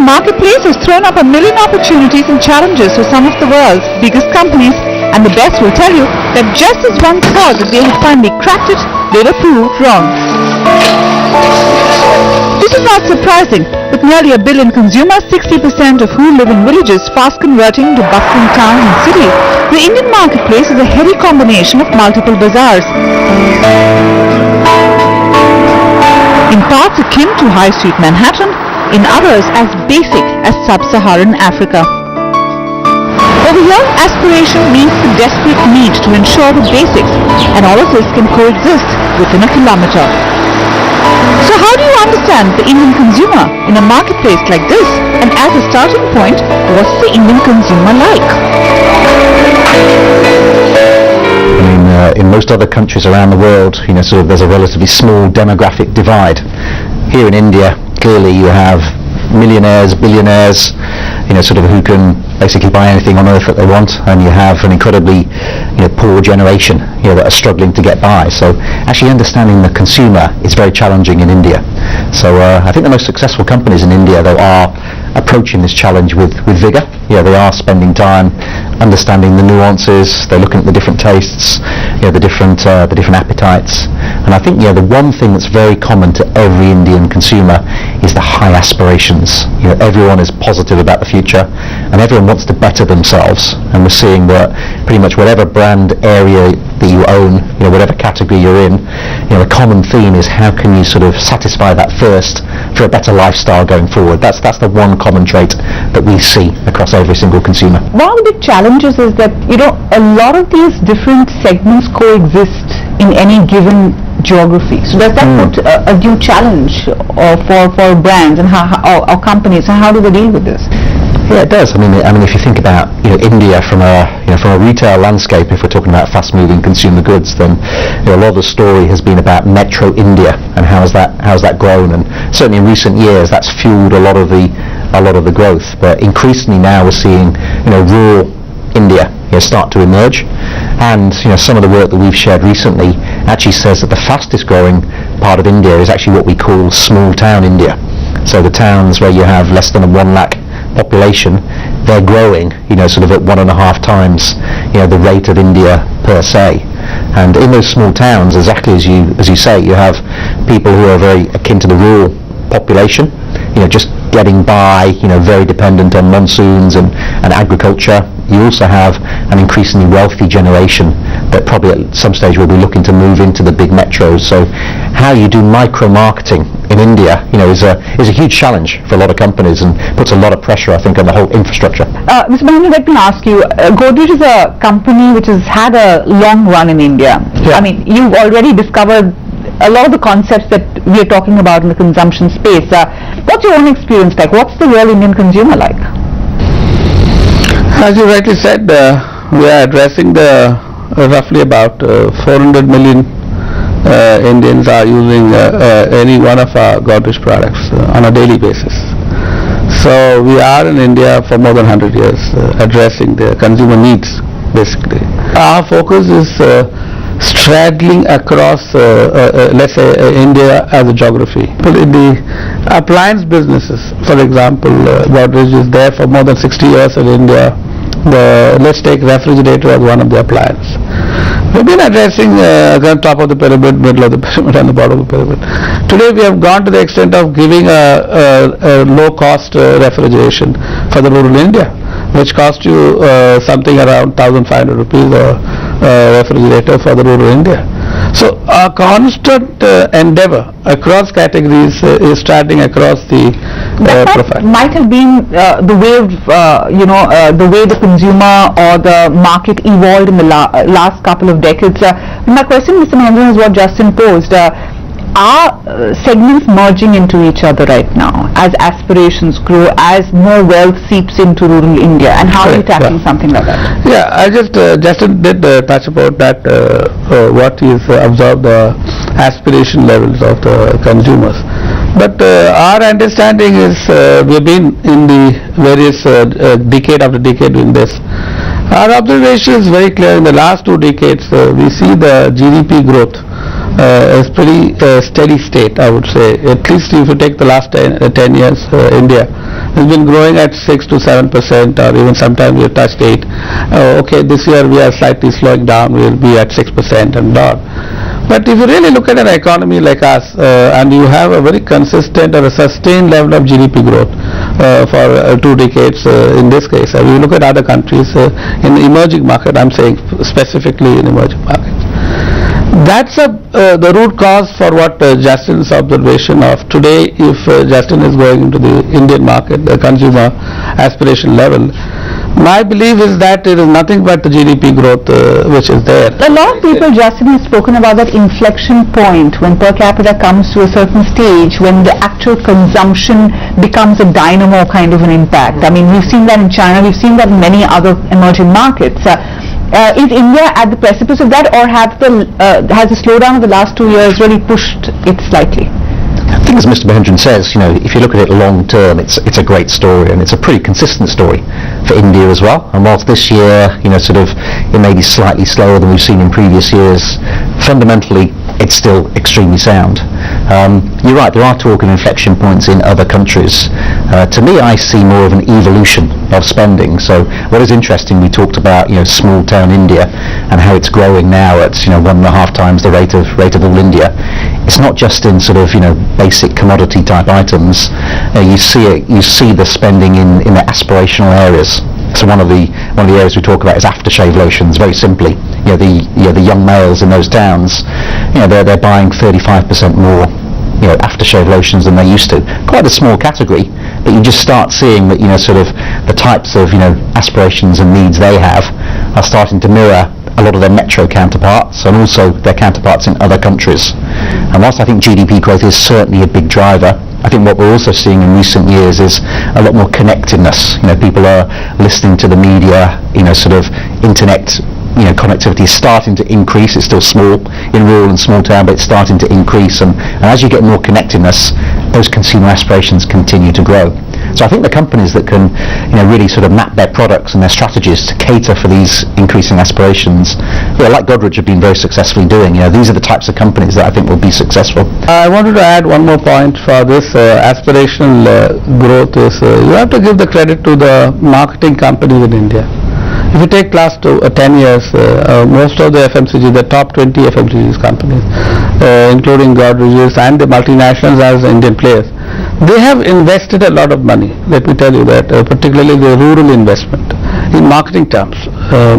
Marketplace has thrown up a million opportunities and challenges for some of the world's biggest companies, and the best will tell you that just as one thought that they had finally cracked it, they were proved wrong. This is not surprising. With nearly 1 billion consumers, 60% of who live in villages fast converting to bustling towns and cities, the Indian marketplace is a heady combination of multiple bazaars. In parts akin to High Street Manhattan, in others as basic as sub-Saharan Africa. Over here, aspiration means the desperate need to ensure the basics, and all of this can coexist within a kilometer. So how do you understand the Indian consumer in a marketplace like this? And as a starting point, what's the Indian consumer like? In most other countries around the world, there's a relatively small demographic divide. Here in India, clearly you have millionaires, billionaires, who can basically buy anything on earth that they want, and you have an incredibly poor generation that are struggling to get by. So actually understanding the consumer is very challenging in India. So I think the most successful companies in India, though, are approaching this challenge with vigour. They are spending time understanding the nuances. They're looking at the different tastes, the different appetites. And I think the one thing that's very common to every Indian consumer is the high aspirations. Everyone is positive about the future, and everyone wants to better themselves. And we're seeing that pretty much whatever brand area that you own, whatever category you're in, the common theme is how can you satisfy that first for a better lifestyle going forward. That's the one common trait that we see across every single consumer. One of the big challenges is that a lot of these different segments coexist in any given geography. So does that put a due challenge for brands and or companies, and how do they deal with this? Yeah, it does. I mean, if you think about India from a retail landscape, if we're talking about fast-moving consumer goods, then a lot of the story has been about Metro India and how's that grown. And certainly in recent years, that's fueled a lot of the growth. But increasingly now we're seeing rural India start to emerge, and some of the work that we've shared recently actually says that the fastest growing part of India is actually what we call small town India. So the towns where you have less than a 1 lakh population, they're growing at 1.5 times the rate of India per se. And in those small towns, exactly as you say, you have people who are very akin to the rural population, just getting by, very dependent on monsoons and agriculture. You also have an increasingly wealthy generation that probably at some stage will be looking to move into the big metros. So how you do micro-marketing in India, is a huge challenge for a lot of companies and puts a lot of pressure, I think, on the whole infrastructure. Mr. Mahendran, let me ask you, Godrej is a company which has had a long run in India. Yeah. I mean, you've already discovered a lot of the concepts that we are talking about in the consumption space. What's your own experience like? What's the real Indian consumer like? As you rightly said, we are addressing the roughly about 400 million Indians are using any one of our Godrej products on a daily basis. So we are in India for more than 100 years addressing the consumer needs, basically. Our focus is straddling across, let's say, India as a geography. In the appliance businesses, for example, Godrej is there for more than 60 years in India. Let's take refrigerator as one of the appliances. We've been addressing the top of the pyramid, middle of the pyramid, and the bottom of the pyramid. Today we have gone to the extent of giving a low-cost refrigeration for the rural India, which costs you something around 1,500 rupees a refrigerator for the rural India. So our constant endeavor across categories is starting across the profile. Might have been the way the way the consumer or the market evolved in the last couple of decades. My question, Mr. Mahendran, is what Justin posed. Are segments merging into each other right now as aspirations grow, as more wealth seeps into rural India, and how are you tackling something like that? Yeah, I just Justin did touch about that, what is observed the aspiration levels of the consumers. But our understanding is we've been in the various decade after decade doing this. Our observation is very clear. In the last 2 decades, we see the GDP growth is pretty steady state, I would say. At least if you take the last 10 years, India has been growing at 6 to 7%, or even sometimes we have touched 8. Okay, this year we are slightly slowing down. We will be at 6% and more. But if you really look at an economy like us, and you have a very consistent or a sustained level of GDP growth for 2 decades in this case, if you look at other countries in the emerging market, I'm saying specifically in emerging markets, that's the root cause for what Justin's observation of today. If Justin is going into the Indian market, the consumer aspiration level, my belief is that it is nothing but the GDP growth which is there. A lot of people, Justin, has spoken about that inflection point when per capita comes to a certain stage, when the actual consumption becomes a dynamo kind of an impact. I mean, we've seen that in China, we've seen that in many other emerging markets. Is India at the precipice of that, or has the slowdown of the last 2 years really pushed it slightly? I think, as Mr. Mahendran says, if you look at it long term, it's a great story, and it's a pretty consistent story for India as well. And whilst this year, it may be slightly slower than we've seen in previous years, fundamentally it's still extremely sound. You're right, there are talk of inflection points in other countries. To me, I see more of an evolution of spending. So what is interesting, we talked about small town India and how it's growing now at 1.5 times the rate of all India. It's not just in basic commodity type items. You see the spending in the aspirational areas. So one of the areas we talk about is aftershave lotions. Very simply, the young males in those towns, they're buying 35% more aftershave lotions than they used to. Quite a small category, but you just start seeing that the types of aspirations and needs they have are starting to mirror a lot of their metro counterparts and also their counterparts in other countries. And whilst I think GDP growth is certainly a big driver, I think what we're also seeing in recent years is a lot more connectedness. People are listening to the media, internet connectivity is starting to increase. It's still small in rural and small town, but it's starting to increase, and as you get more connectedness, those consumer aspirations continue to grow. So I think the companies that can really map their products and their strategies to cater for these increasing aspirations, like Godrej have been very successfully doing, these are the types of companies that I think will be successful. I wanted to add one more point for this aspirational growth is you have to give the credit to the marketing companies in India. If you take last 10 years, most of the FMCG, the top 20 FMCG companies, including Godrej and the multinationals as Indian players, they have invested a lot of money. Let me tell you that, particularly the rural investment in marketing terms,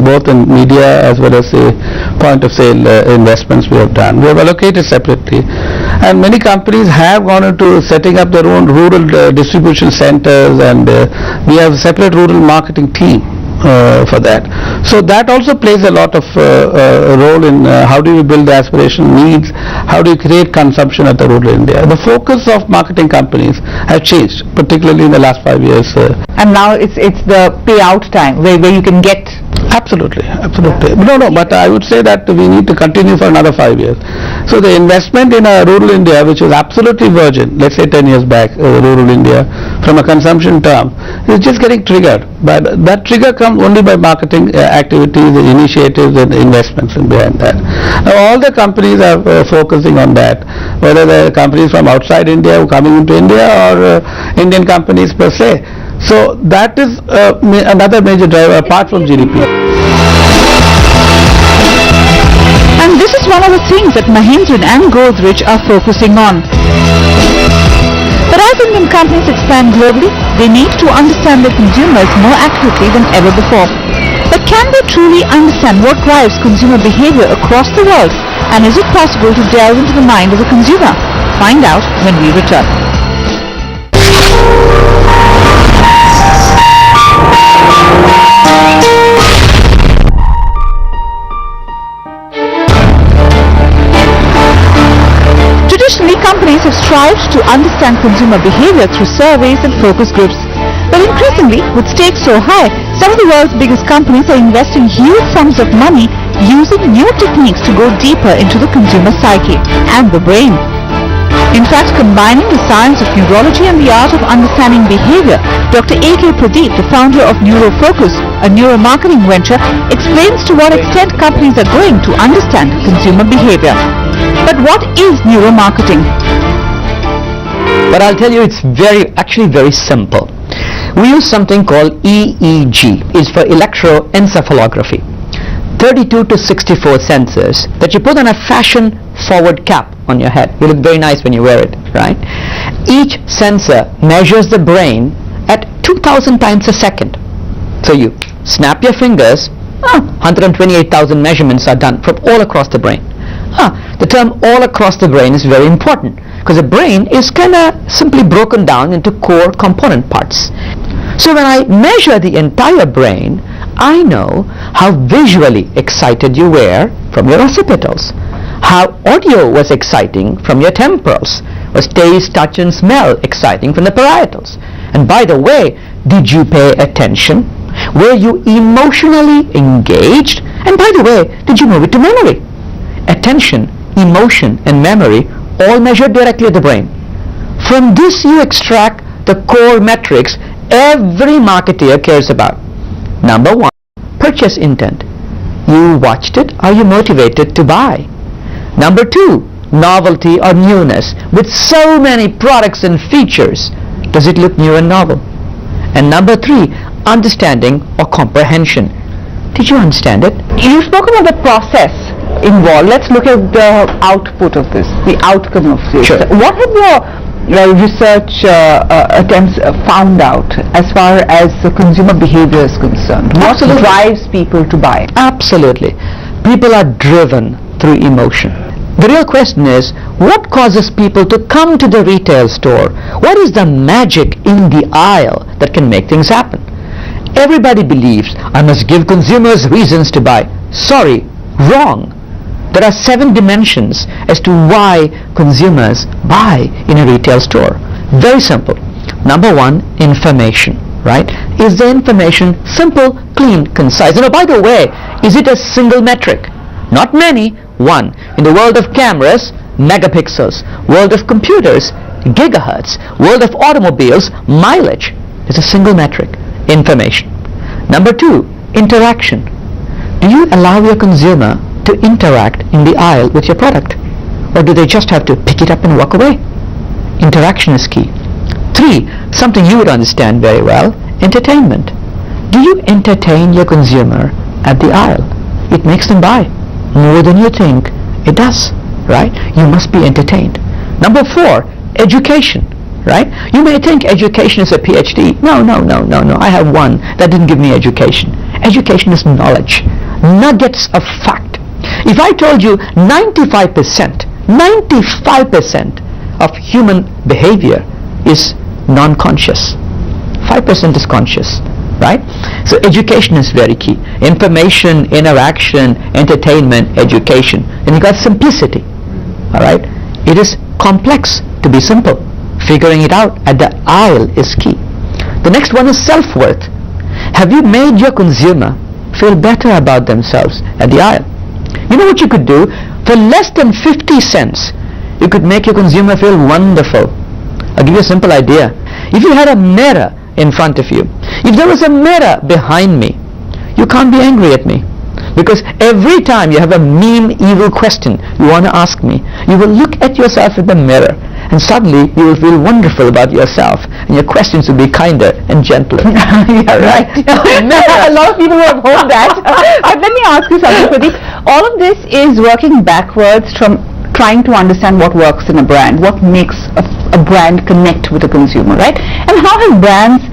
both in media as well as the point of sale investments we have done. We have allocated separately, and many companies have gone into setting up their own rural distribution centers, and we have a separate rural marketing team for that. So that also plays a lot of role in how do you build the aspirational needs, how do you create consumption at the rural India. The focus of marketing companies have changed, particularly in the last 5 years. And now it's the payout time where you can get. Absolutely. No, but I would say that we need to continue for another 5 years. So the investment in rural India, which was absolutely virgin, let's say 10 years back, rural India, from a consumption term, is just getting triggered. But that trigger comes only by marketing activities, initiatives, and investments behind that. Now all the companies are focusing on that, whether they're companies from outside India who are coming into India or Indian companies per se. So that is another major driver apart from GDP. And this is one of the things that Mahendran and Godrej are focusing on. But as Indian companies expand globally, they need to understand their consumers more accurately than ever before. But can they truly understand what drives consumer behavior across the world? And is it possible to delve into the mind of a consumer? Find out when we return. Traditionally, companies have strived to understand consumer behavior through surveys and focus groups. But increasingly, with stakes so high, some of the world's biggest companies are investing huge sums of money using new techniques to go deeper into the consumer psyche and the brain. In fact, combining the science of neurology and the art of understanding behavior, Dr. A.K. Pradeep, the founder of NeuroFocus, a neuromarketing venture, explains to what extent companies are going to understand consumer behavior. But what is neuromarketing? But I'll tell you, it's actually very simple. We use something called EEG. It's for electroencephalography. 32 to 64 sensors that you put on a fashion-forward cap on your head. You look very nice when you wear it, right? Each sensor measures the brain at 2,000 times a second. So you snap your fingers, 128,000 measurements are done from all across the brain. The term all across the brain is very important because the brain is kind of simply broken down into core component parts. So when I measure the entire brain, I know how visually excited you were from your occipitals, how audio was exciting from your temporals, was taste, touch and smell exciting from the parietals. And by the way, did you pay attention? Were you emotionally engaged? And by the way, did you move it to memory? Attention, emotion and memory all measured directly at the brain. From this you extract the core metrics every marketeer cares about. Number one, purchase intent. You watched it, are you motivated to buy? Number two, novelty or newness. With so many products and features, does it look new and novel? And number three, understanding or comprehension. Did you understand it? You spoke about the process involved. Let's look at the output of this, the outcome of this. Sure. What have your research attempts found out as far as the consumer behavior is concerned? What drives people to buy? Absolutely. People are driven through emotion. The real question is, what causes people to come to the retail store? What is the magic in the aisle that can make things happen? Everybody believes I must give consumers reasons to buy. Sorry, wrong. There are 7 dimensions as to why consumers buy in a retail store. Very simple. Number one, information, right? Is the information simple, clean, concise? And by the way, is it a single metric? Not many, one. In the world of cameras, megapixels. World of computers, gigahertz. World of automobiles, mileage. It's a single metric, information. Number two, interaction. Do you allow your consumer to interact in the aisle with your product? Or do they just have to pick it up and walk away? Interaction is key. 3, something you would understand very well, entertainment. Do you entertain your consumer at the aisle? It makes them buy more than you think it does, right? You must be entertained. Number 4, education, right? You may think education is a PhD. No. I have one that didn't give me education. Education is knowledge, nuggets of fact. If I told you 95% of human behavior is non-conscious, 5% is conscious, right? So education is very key. Information, interaction, entertainment, education. And you got simplicity, all right? It is complex to be simple. Figuring it out at the aisle is key. The next one is self-worth. Have you made your consumer feel better about themselves at the aisle? You know what you could do? For less than 50 cents, you could make your consumer feel wonderful. I'll give you a simple idea. If you had a mirror in front of you, if there was a mirror behind me, you can't be angry at me. Because every time you have a mean, evil question you want to ask me, you will look at yourself in the mirror and suddenly you will feel wonderful about yourself and your questions will be kinder and gentler. Yeah, right. A lot of people have heard that. But let me ask you something, Pradeep. All of this is working backwards from trying to understand what works in a brand, what makes a brand connect with a consumer, right? And how have brands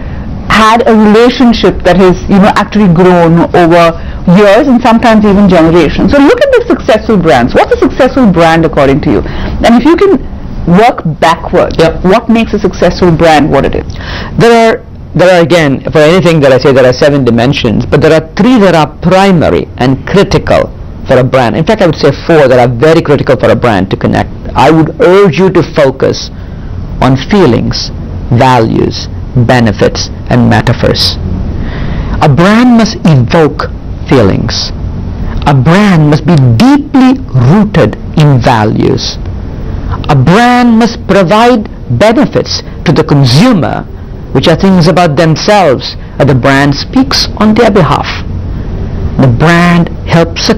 had a relationship that has, actually grown over years and sometimes even generations. So look at the successful brands. What's a successful brand according to you? And if you can work backwards, what makes a successful brand what it is? There are again, for anything that I say, there are 7 dimensions, but there are 3 that are primary and critical for a brand. In fact, I would say 4 that are very critical for a brand to connect. I would urge you to focus on feelings, values, benefits, and metaphors. A brand must evoke feelings. A brand must be deeply rooted in values. A brand must provide benefits to the consumer which are things about themselves, and the brand speaks on their behalf. The brand helps a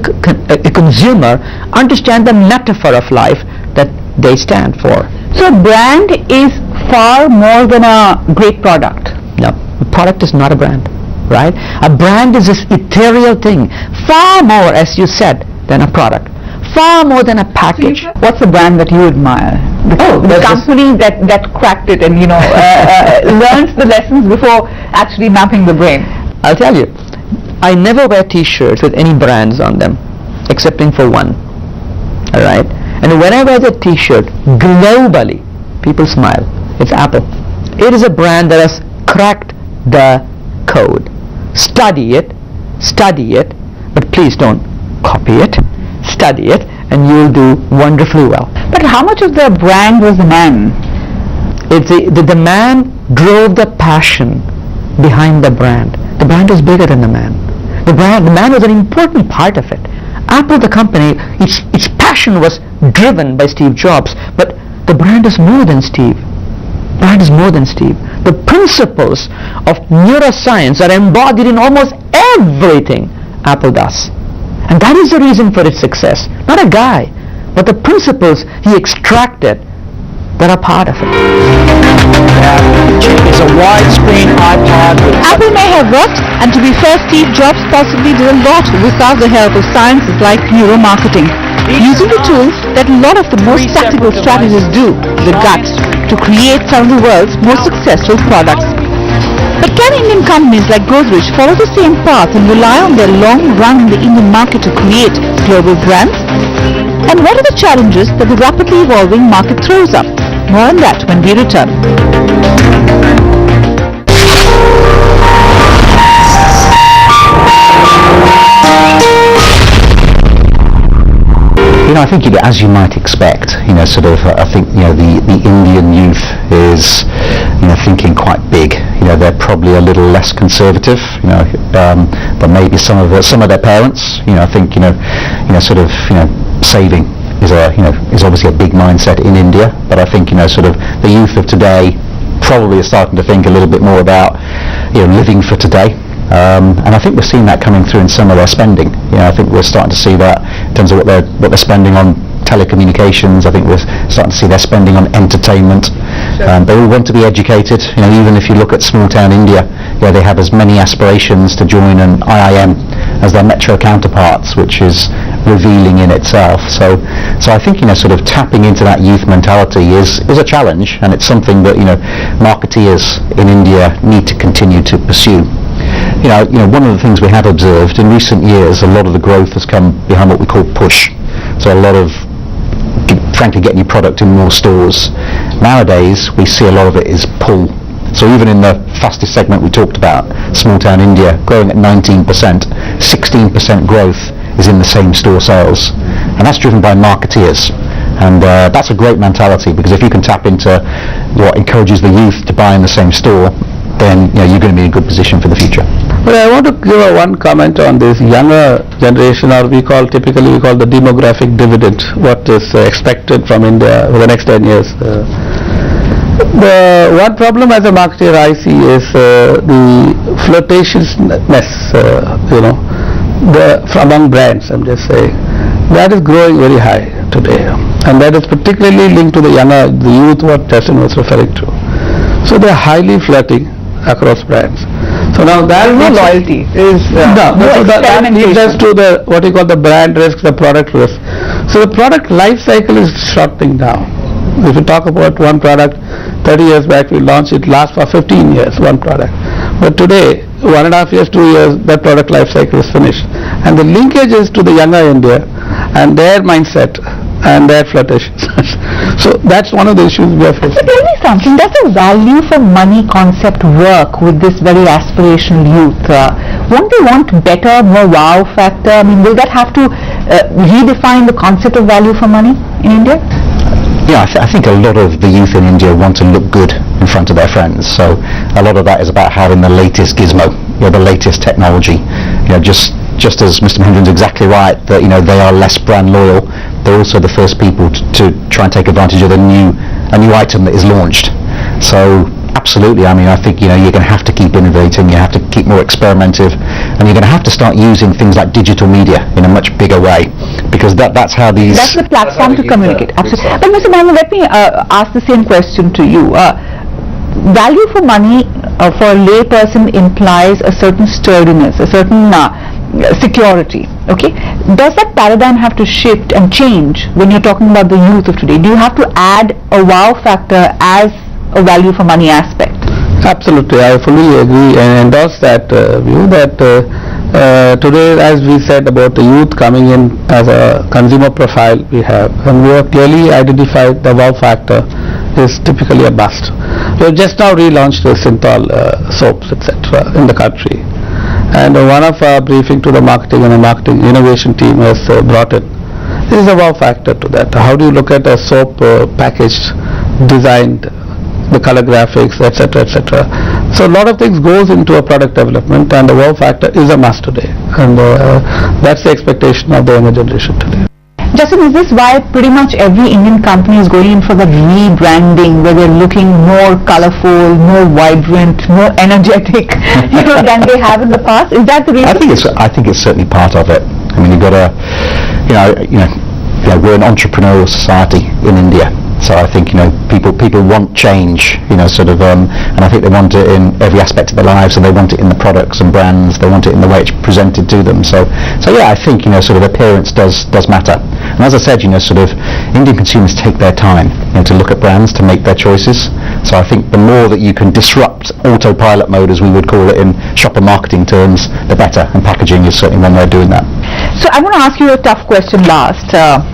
consumer understand the metaphor of life that they stand for. So a brand is far more than a great product. No, a product is not a brand, right? A brand is this ethereal thing, far more, as you said, than a product, far more than a package. What's the brand that you admire? The company that cracked it and learns the lessons before actually mapping the brain. I'll tell you, I never wear t-shirts with any brands on them, excepting for one. Alright? And when I wear the t-shirt, globally, people smile. It's Apple. It is a brand that has cracked the code. Study it, but please don't copy it. Study it, and you'll do wonderfully well. But how much of the brand was the man? The man drove the passion behind the brand. The brand is bigger than the man. The man was an important part of it. Apple, the company, its passion was driven by Steve Jobs, but the brand is more than Steve. Brand is more than Steve. The principles of neuroscience are embodied in almost everything Apple does. And that is the reason for its success. Not a guy, but the principles he extracted that are part of it. It's a widescreen iPod with Apple may have worked, and to be fair, Steve Jobs possibly did a lot without the help of sciences like neuromarketing, using the tools that a lot of the most tactical strategists do, the guts, to create some of the world's most successful products. But can Indian companies like Godrej follow the same path and rely on their long run in the Indian market to create global brands? And what are the challenges that the rapidly evolving market throws up? More on that when we return. I think as you might expect, I think the Indian youth is thinking quite big. They're probably a little less conservative, but maybe some of their parents. I think saving is obviously a big mindset in India, but I think the youth of today probably are starting to think a little bit more about living for today. And I think we're seeing that coming through in some of their spending. I think we're starting to see that in terms of what they're spending on telecommunications. I think we're starting to see their spending on entertainment. They all want to be educated. Even if you look at small town India, they have as many aspirations to join an IIM as their metro counterparts, which is revealing in itself. So I think tapping into that youth mentality is a challenge, and it's something that marketeers in India need to continue to pursue. One of the things we have observed in recent years, a lot of the growth has come behind what we call push. So a lot of, frankly, getting your product in more stores. Nowadays, we see a lot of it is pull. So even in the fastest segment we talked about, small town India, growing at 19%, 16% growth is in the same store sales. And that's driven by marketeers. And that's a great mentality, because if you can tap into what encourages the youth to buy in the same store, then you're going to be in a good position for the future. But I want to give one comment on this younger generation, or typically we call the demographic dividend, what is expected from India for the next 10 years. The one problem as a marketer I see is the flirtatiousness, among brands, I'm just saying. That is growing very high today. And that is particularly linked to the youth, what Justin was referring to. So they are highly flirting across brands. So now that is no loyalty. That leads us to what you call the brand risk, the product risk. So the product life cycle is shortening down. If you talk about one product, 30 years back we launched it, lasts for 15 years, one product. But today, 1.5 years, 2 years, that product life cycle is finished. And the linkage is to the younger India and their mindset and their flirtations. So that's one of the issues we are facing. So tell me something, does the value for money concept work with this very aspirational youth? Won't they want better, more wow factor? I mean, will that have to redefine the concept of value for money in India? Yeah, I think a lot of the youth in India want to look good in front of their friends. So a lot of that is about having the latest gizmo, the latest technology, just just as Mr. Mahendran's exactly right, that they are less brand loyal, they're also the first people to try and take advantage of a new item that is launched. So absolutely, I think you're going to have to keep innovating, you have to keep more experimentative, and you're going to have to start using things like digital media in a much bigger way, because that's how these... That's the platform to communicate. Absolutely. But Mr. Mahendran, let me ask the same question to you. Value for money for a lay person implies a certain sturdiness, a certain security. Okay, does that paradigm have to shift and change when you're talking about the youth of today? Do you have to add a wow factor as a value for money aspect? Absolutely, I fully agree and endorse that view that today, as we said about the youth coming in as a consumer profile we have, and we have clearly identified the wow factor is typically a must. We have just now relaunched the Synthol soaps, etc. in the country, and one of our briefing to the marketing and the marketing innovation team has brought it. There is a wow factor to that. How do you look at a soap packaged, designed, the color graphics, etc., etc. So a lot of things goes into a product development, and the wow factor is a must today, and that's the expectation of the younger generation today. Justin, is this why pretty much every Indian company is going in for the rebranding, where they're looking more colorful, more vibrant, more energetic, than they have in the past? Is that the reason? I think it's certainly part of it. You've got to, we're an entrepreneurial society in India. So I think people want change, and I think they want it in every aspect of their lives, and they want it in the products and brands. They want it in the way it's presented to them. So yeah, I think appearance does matter. And as I said, Indian consumers take their time, to look at brands, to make their choices. So I think the more that you can disrupt autopilot mode, as we would call it in shopper marketing terms, the better. And packaging is certainly one way of doing that. So I'm going to ask you a tough question last.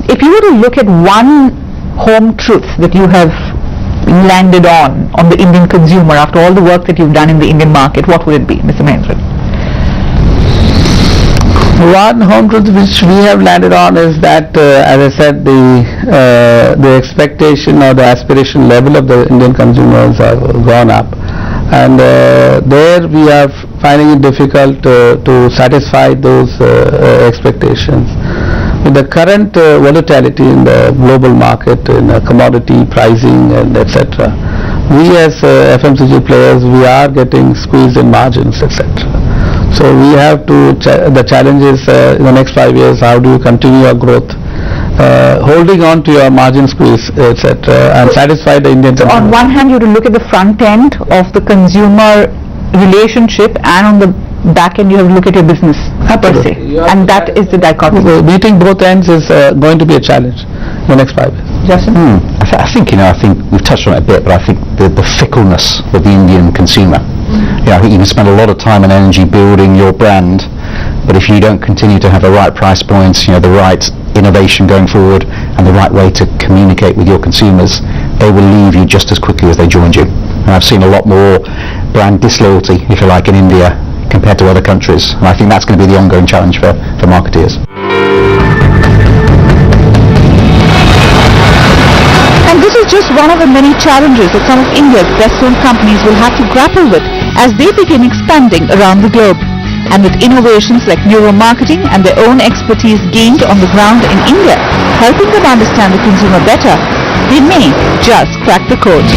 If you were to look at one home truth that you have landed on the Indian consumer after all the work that you've done in the Indian market, what would it be, Mr. Mahendran? One home truth which we have landed on is that, as I said, the expectation or the aspiration level of the Indian consumers have gone up, and there we are finding it difficult to satisfy those expectations. With the current volatility in the global market, in commodity pricing and etc., we as FMCG players, we are getting squeezed in margins, etc. So we have to, the challenge is in the next 5 years, how do you continue your growth, holding on to your margin squeeze, etc., and satisfy the Indian consumer. On one hand, you have to look at the front end of the consumer relationship, and on the back end you have to look at your business per se, and that is the dichotomy. Meeting both ends is going to be a challenge in the next 5 years. Justin? I think we've touched on it a bit, but I think the fickleness of the Indian consumer. I think you can spend a lot of time and energy building your brand, but if you don't continue to have the right price points, the right innovation going forward, and the right way to communicate with your consumers, they will leave you just as quickly as they joined you. And I've seen a lot more brand disloyalty, if you like, in India compared to other countries, and I think that's going to be the ongoing challenge for marketeers. And this is just one of the many challenges that some of India's best-known companies will have to grapple with as they begin expanding around the globe. And with innovations like neuromarketing and their own expertise gained on the ground in India, helping them understand the consumer better, they may just crack the code.